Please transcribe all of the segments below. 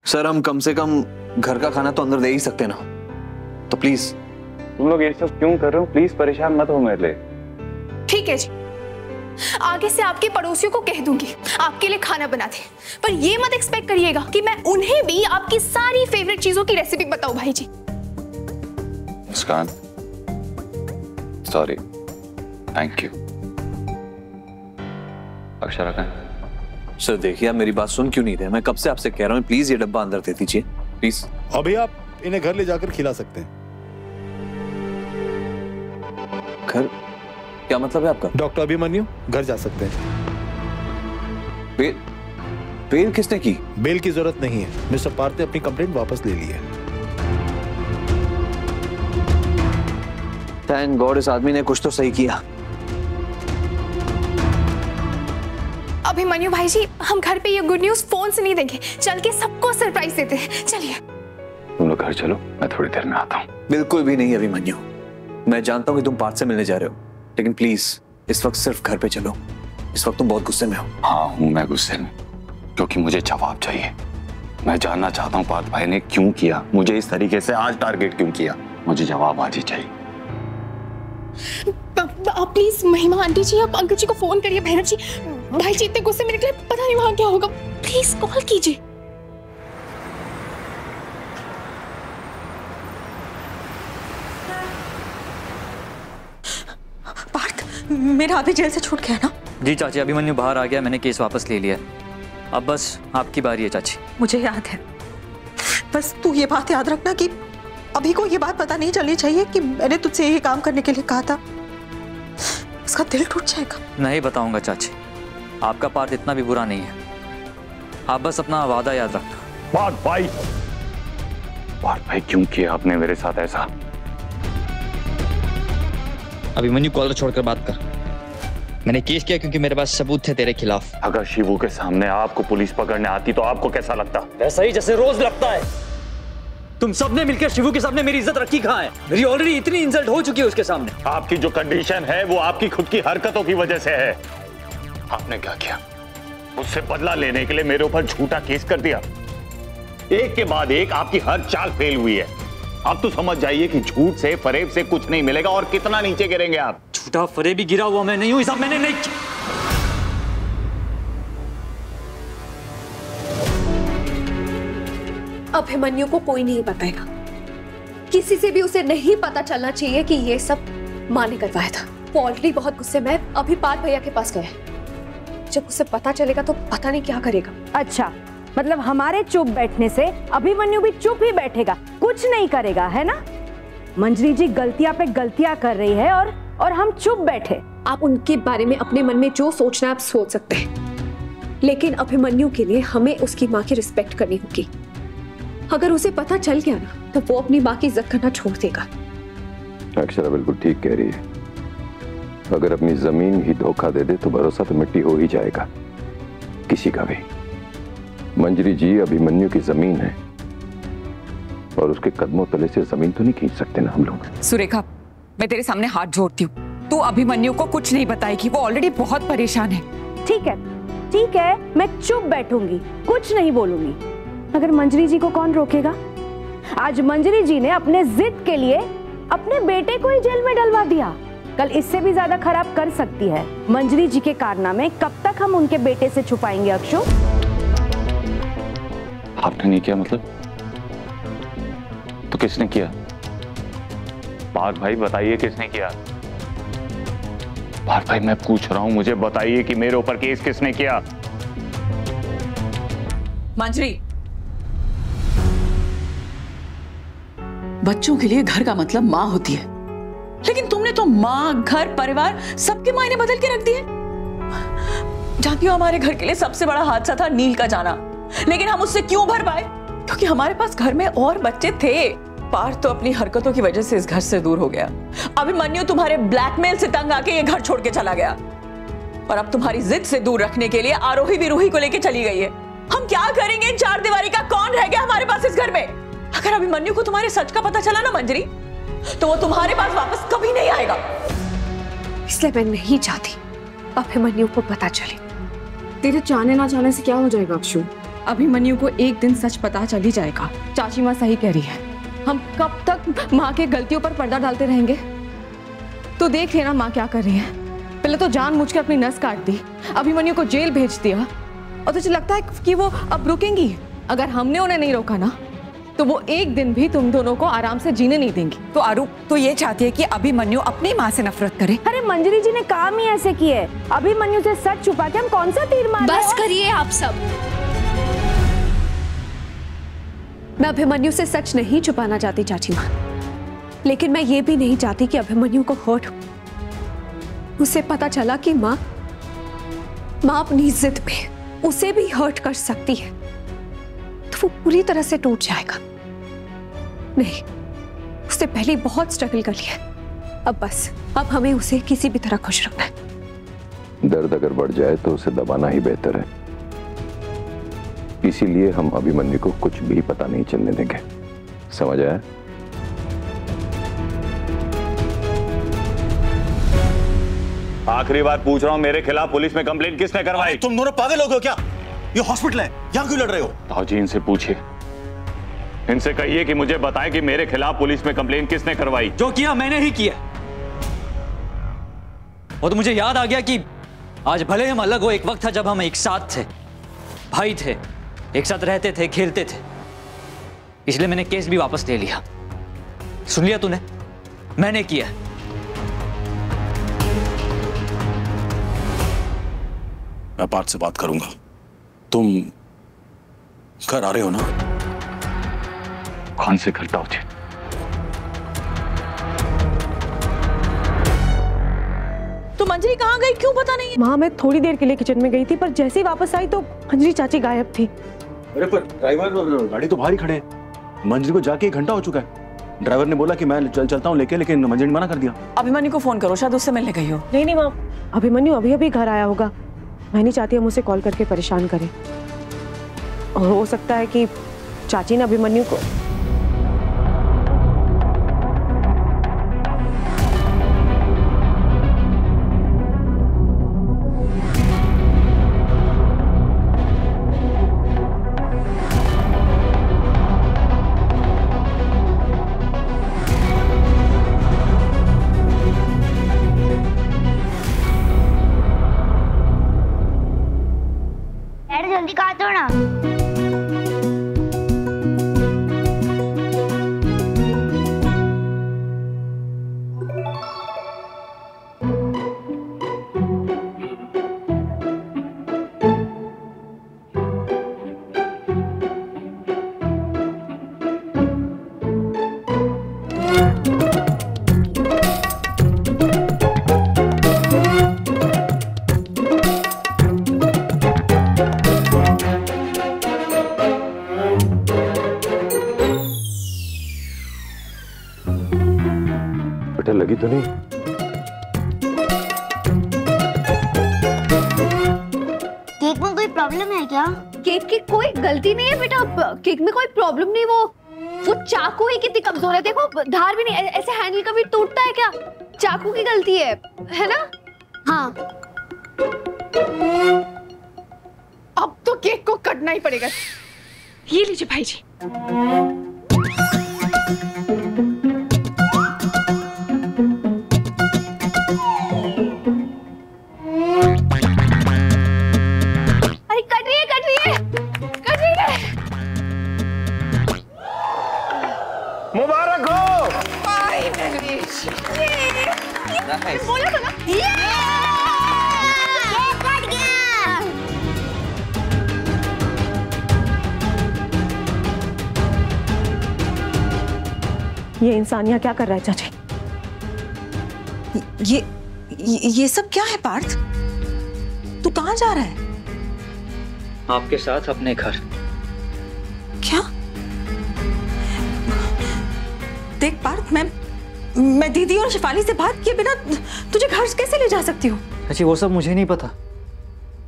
Sir हम कम से कम घर का खाना तो अंदर दे ही सकते ना, तो प्लीज। तुम लोग ये सब क्यों कर रहे हो? प्लीज परेशान मत हो मेरे लिए। ठीक है जी, आगे से आपके पड़ोसियों को कह दूंगी आपके लिए खाना बना दे, पर ये मत एक्सपेक्ट करिएगा कि मैं उन्हें भी आपकी सारी फेवरेट चीजों की रेसिपी बताऊं भाई जी। मुस्कान, सॉरी, थैंक यू। अक्षरा का सर देखिए आप मेरी बात सुन क्यों नहीं रहे? मैं कब से आपसे कह रहा हूँ प्लीज ये डब्बा अंदर दे दीजिए प्लीज। अभी आप इन्हें घर ले जाकर खिला सकते हैं। घर? क्या मतलब है आपका? डॉक्टर अभिमन्यु घर जा सकते हैं। बेल किसने की? बेल की जरूरत नहीं है, मिस्टर पार्थ ने अपनी कंप्लेंट वापस ले ली है। थैंक गॉड इस आदमी ने कुछ तो सही किया। अभिमन्यु भाई जी, हम घर पे ये गुड न्यूज फोन से नहीं देंगे, चल के सबको सरप्राइज देते हैं। चलिए तुम लोग घर चलो, मैं थोड़ी देर में आता हूँ। बिल्कुल भी नहीं अभिमन्यु, मैं जानता हूँ कि तुम पार्थ से मिलने जा रहे हो, लेकिन प्लीज इस वक्त सिर्फ घर पे चलो। इस वक्त तुम बहुत गुस्से में हो। हाँ हूँ मैं गुस्से में, क्योंकि मुझे जवाब चाहिए। मैं जानना चाहता हूँ पार्थ भाई ने क्यों किया, मुझे इस तरीके से आज टारगेट क्यों किया। मुझे जवाब आज ही चाहिए। आप प्लीज महिमा आंटी जी, आप अंकल जी को फोन करिए। बहन जी, भाई जी इतने गुस्से में निकले, पता नहीं वहां क्या होगा। प्लीज कॉल कीजिए। पार्थ, मेरा अभी जेल से छूट गया ना? जी चाची, अभिमन्यु बाहर आ गया, मैंने केस वापस ले लिया। अब बस आपकी बारी है चाची। मुझे याद है, बस तू ये बात याद रखना कि अभी को ये बात पता नहीं चलनी चाहिए कि मैंने तुझसे ये काम करने के लिए कहा था। उसका दिल टूट जाएगा। नहीं बताऊंगा चाची, आपका पार्थ इतना भी बुरा नहीं है। आप बस अपना वादा याद रखना। पार्थ भाई क्यों किया आपने मेरे साथ ऐसा? अभिमन्यु कॉलर छोड़कर बात कर। मैंने केस किया क्योंकि मेरे पास सबूत थे तेरे खिलाफ। अगर शिवू के सामने आपको पुलिस पकड़ने आती तो आपको कैसा लगता? वैसा ही जैसे रोज लगता है। तुम सबने मिलकर शिवू के सामने मेरी इज्जत रखी कहाँ है? मेरी ऑलरेडी इतनी इंसल्ट हो चुकी है उसके सामने। आपकी जो कंडीशन है वो आपकी खुद की हरकतों की वजह से है। आपने क्या किया? उससे बदला लेने के लिए मेरे ऊपर झूठा केस कर दिया। एक के बाद एक आपकी हर चाल फेल हुई है। अब तो समझ जाइए कि झूठ से फरेब से कुछ नहीं मिलेगा और कितना नीचे गिरेंगे आप। झूठा फरेबी गिरा हुआ मैं नहीं हूं, सब मैंने नहीं किया। अभिमन्यु को कोई नहीं बताएगा, किसी से भी उसे नहीं पता चलना चाहिए कि ये सब माँ ने करवाया था। वो ऑलरेडी बहुत गुस्से में अभी पार्थ भैया के पास गया। जब उसे पता चलेगा तो पता नहीं क्या करेगा। अच्छा, मतलब हमारे चुप बैठने से अभिमन्यु भी चुप ही बैठेगा, कुछ नहीं करेगा, है ना? मंजरी जी गलतियां पे गलतियां कर रही है और हम चुप बैठे। आप उनके बारे में अपने मन में जो सोचना है आप सोच सकते हैं, लेकिन अभिमन्यु के लिए हमें उसकी माँ की रिस्पेक्ट करनी होगी। अगर उसे पता चल गया ना तो वो अपनी माँ की इज्जत करना छोड़ देगा। अक्षरा बिल्कुल ठीक कह रही है। अगर अपनी जमीन ही धोखा दे दे तो भरोसा तो मिट्टी हो ही जाएगा, किसी का भी। मंजरी जी अभिमन्यु की जमीन है और उसके कदमों तले से जमीन तो नहीं खींच सकते ना हम लोग। सुरेखा, मैं तेरे सामने हाथ जोड़ती हूँ, तू अभिमन्यु को कुछ नहीं बताएगी, वो ऑलरेडी बहुत परेशान है। ठीक है, मैं चुप बैठूंगी, कुछ नहीं बोलूंगी। अगर मंजरी जी को कौन रोकेगा? आज मंजरी जी ने अपने जिद के लिए अपने बेटे को ही जेल में डलवा दिया, कल इससे भी ज्यादा खराब कर सकती है। मंजरी जी के कारनामे कब तक हम उनके बेटे से छुपाएंगे अक्षु? आपने नहीं किया मतलब? तो किसने किया? पार्थ भाई बताइए किसने किया? पार्थ भाई मैं पूछ रहा हूं, मुझे बताइए कि मेरे ऊपर केस किसने किया? मंजरी, बच्चों के लिए घर का मतलब माँ होती है, लेकिन तुमने तो माँ, घर, परिवार सबके मायने बदल के रख दिए। जानती हो हमारे घर के लिए सबसे बड़ा हादसा था नील का जाना, लेकिन हम उससे क्यों भर पाए? क्योंकि हमारे पास घर में और बच्चे थे। पार्थ तो अपनी हरकतों की वजह से इस घर से दूर हो गया। अभिमन्यु तुम्हारे ब्लैकमेल से तंग आके ये घर छोड़ के चला गया, और अब तुम्हारी जिद से दूर रखने के लिए आरोही भी रूही को लेके चली गई है। हम क्या करेंगे? चार दीवारी का कौन रह गया हमारे पास इस घर में? अगर अभिमन्यु को तुम्हारे सच का पता चला ना मंजरी, तो वो तुम्हारे पास वापस कभी नहीं आएगा। इसलिए मैं नहीं चाहती अभिमन्यु को पता चले। तेरे चाहने ना चाहने से क्या हो जाएगा अक्षु? अभिमन्यु को एक दिन सच पता चल ही जाएगा। चाची माँ सही कह रही है, हम कब तक माँ के गलतियों पर पर्दा डालते रहेंगे? तो देख लेना माँ क्या कर रही है। पहले तो जानबूझकर अपनी नस काट दी, अभिमन्यु को जेल भेज दिया, और तुझे लगता है कि वो अब रुकेंगी? अगर हमने उन्हें नहीं रोका ना तो वो एक दिन भी तुम दोनों को आराम से जीने नहीं देंगी। तो आरू तो ये चाहती है कि अभिमन्यु अपनी माँ से नफरत करे? अरे मंजरी जी ने काम ही ऐसे किए, अभिमन्यु से सच छुपा के हम कौन सा तीर मार रहे हैं? बस करिए आप सब। मैं अभिमन्यु से सच नहीं छुपाना चाहती चाची माँ, लेकिन मैं ये भी नहीं चाहती कि अभिमन्यु को हर्ट हो। उसे पता चला कि माँ अपनी जिद पे उसे भी हर्ट कर सकती है तो वो पूरी तरह से टूट जाएगा। नहीं, उसने पहले बहुत स्ट्रगल कर लिया, अब हमें उसे किसी भी तरह खुश रखना है। दर्द अगर बढ़ जाए तो उसे दबाना ही बेहतर है, इसीलिए हम अभिमन्यु को कुछ भी पता नहीं चलने देंगे। समझ आया? आखिरी बार पूछ रहा हूं, मेरे खिलाफ पुलिस में कंप्लेंट किसने करवाई? तुम दोनों पागल हो गए हो क्या? ये हॉस्पिटल है, यहां क्यों लड़ रहे हो? ताऊजी इनसे पूछिए, इनसे कहिए कि मुझे बताएं कि मेरे खिलाफ पुलिस में कंप्लेंट किसने करवाई। जो किया मैंने ही किया। और तो मुझे याद आ गया कि आज भले हम अलग हो, एक वक्त था जब हम एक साथ थे, भाई थे, एक साथ रहते थे, खेलते थे। इसलिए मैंने केस भी वापस ले लिया। सुन लिया तूने? मैंने किया। मैं पार्थ से बात करूंगा। तुम घर आ रहे हो ना? कौन से घर? ताऊजी तो मंजरी कहाँ गई, क्यों पता नहीं? माँ मैं थोड़ी देर के लिए किचन में गई थी, पर जैसे ही वापस आई तो मंजरी चाची गायब थी। अरे पर ड्राइवर और गाड़ी तो बाहर ही खड़े हैं। मंजरी को जाके 1 घंटा हो चुका है। ड्राइवर ने बोला कि मैं चलता हूँ लेके, लेकिन मंजरी ने मना कर दिया। अभिमन्यु को फोन करो, शायद उससे मिलने गई हो। नहीं माँ, अभिमन्यु अभी घर आया होगा। मैं नहीं चाहती हम उसे कॉल करके परेशान करें, और हो सकता है कि चाची ने अभिमन्यु को जल्दी काटो ना। लगी तो नहीं? केक में कोई प्रॉब्लम है क्या? केक की कोई गलती नहीं है बेटा, केक में कोई प्रॉब्लम नहीं। वो चाकू ही कितनी कमजोर है, देखो धार भी नहीं, ऐसे हैंडल कभी टूटता है क्या? चाकू की गलती है ना? हाँ, अब तो केक को कटना ही पड़ेगा। ये लीजिए भाई जी। मुबारक हो। बोला था ना, कट गया। ये इंसान यहाँ क्या कर रहा है चाची? ये सब क्या है पार्थ? तू कहाँ जा रहा है? आपके साथ अपने घर। क्या? देख पार्थ, मैं दीदी और शिफाली से बात किए बिना तुझे घर कैसे ले जा सकती हूँ? अच्छी, वो सब मुझे नहीं पता।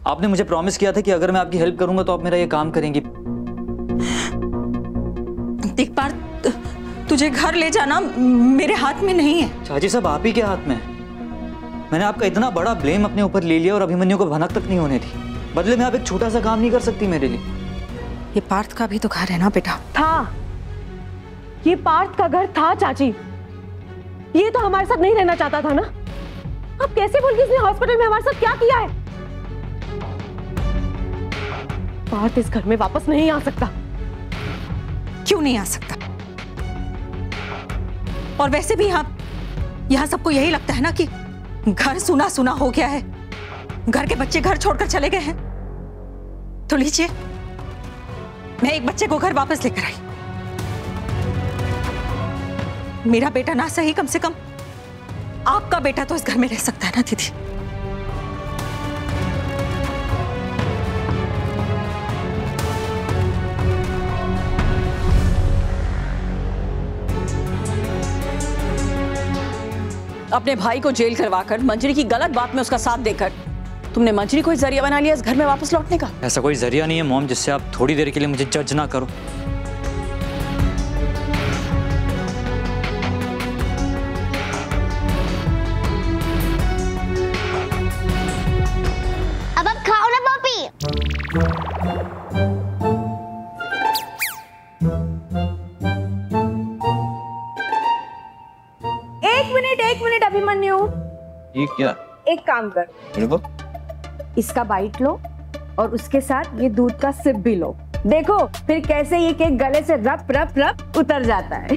आपने मुझे प्रॉमिस किया था कि अगर मैं आपकी हेल्प करूंगा तो आप मेरा ये काम करेंगी। देख पार्थ, तुझे घर ले जाना मेरे हाथ में नहीं है। चाची साहब, आप ही के हाथ में है। मैंने आपका इतना बड़ा ब्लेम अपने ऊपर ले लिया और अभिमन्यु को भनक तक नहीं होने दी। बदले में आप एक छोटा सा काम नहीं कर सकती मेरे लिए? ये पार्थ का भी तो घर है ना बेटा? था, ये पार्थ का घर था चाची। ये तो हमारे साथ नहीं रहना चाहता था ना। आप कैसे बोल के इसने हॉस्पिटल में हमारे साथ क्या किया है? पार्थ इस घर में वापस नहीं आ सकता। क्यों नहीं आ सकता? और वैसे भी यहाँ सबको यही लगता है ना कि घर सुना सुना हो गया है, घर के बच्चे घर छोड़कर चले गए हैं। तो लीजिए, मैं एक बच्चे को घर वापस लेकर आई। मेरा बेटा ना सही, कम से कम आपका बेटा तो इस घर में रह सकता है ना दीदी। अपने भाई को जेल करवाकर मंजरी की गलत बात में उसका साथ देकर तुमने मंजरी को जरिया बना लिया इस घर में वापस लौटने का। ऐसा कोई जरिया नहीं है मॉम जिससे आप थोड़ी देर के लिए मुझे जज ना करो। अब आप खाओ ना पॉपी। एक मिनट अभिमन्यु। ये क्या? एक काम कर, देखो इसका बाइट लो और उसके साथ ये दूध का सिप भी लो। देखो फिर कैसे ये केक गले से रप रप रप उतर जाता है।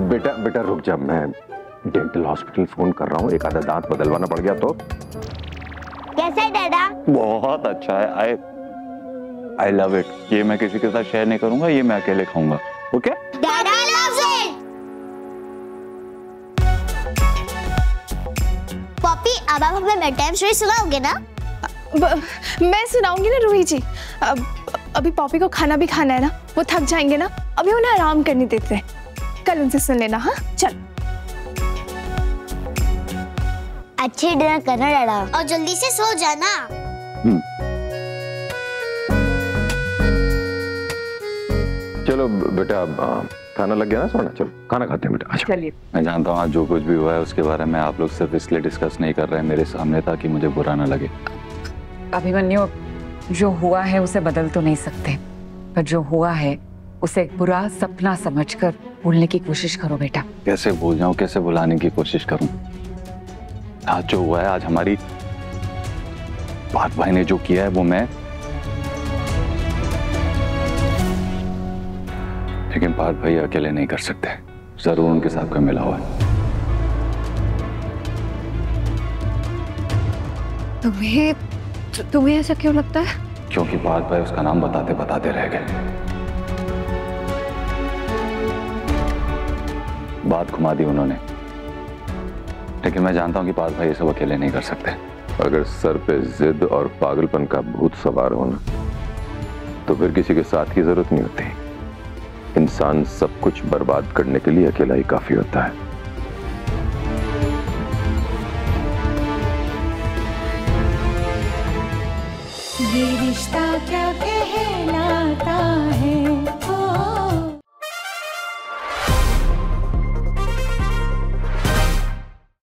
बेटा बेटा रुक जा, मैं डेंटल हॉस्पिटल फोन कर रहा हूँ। एक आधा दांत बदलवाना पड़ गया तो। कैसा है दादा? बहुत अच्छा है। I love it. ये मैं किसी के साथ शेयर नहीं करूंगा, ये मैं अकेले खाऊंगा। ओके? दादा loves it। पॉपी, अब आप हमें बेड टाइम स्टोरी सुनाओगे ना? मैं सुनाऊंगी ना रूही जी। अभी पॉपी को खाना भी खाना है ना, वो थक जाएंगे ना, अभी उन्हें आराम करने देते हैं, कल उनसे सुन लेना। हाँ चल। अच्छे डिनर करना दादा और जल्दी से सो जाना। चलो बेटा, खाना लग गया ना सोना? चलो खाना खाते हैं बेटा। चलिए। मैं जानता हूँ आज जो कुछ भी हुआ है उसके बारे में आप लोग सिर्फ इसलिए डिस्कस नहीं कर रहे हैं मेरे सामने ताकि मुझे बुरा ना लगे। अभिमन्यु, जो हुआ है उसे बदल तो नहीं सकते, पर जो हुआ है उसे एक बुरा सपना समझकर भूलने की कोशिश करो बेटा। कैसे भूल जाऊं, कैसे भुलाने की कोशिश करूं? आज जो हुआ है, आज हमारी पार्थ भाई ने जो किया है वो मैं, लेकिन पार्थ भाई अकेले नहीं कर सकते, जरूर उनके साथ कोई मिला हुआ है। तुम्हें ऐसा क्यों लगता है? क्योंकि पार्थ भाई उसका नाम बताते बताते रह गए, बात घुमा दी उन्होंने, लेकिन मैं जानता हूं कि पार्थ भाई ये सब अकेले नहीं कर सकते। अगर सर पे जिद और पागलपन का भूत सवार होना तो फिर किसी के साथ की जरूरत नहीं होती। इंसान सब कुछ बर्बाद करने के लिए अकेला ही काफी होता है। ये रिश्ता क्या कहलाता है।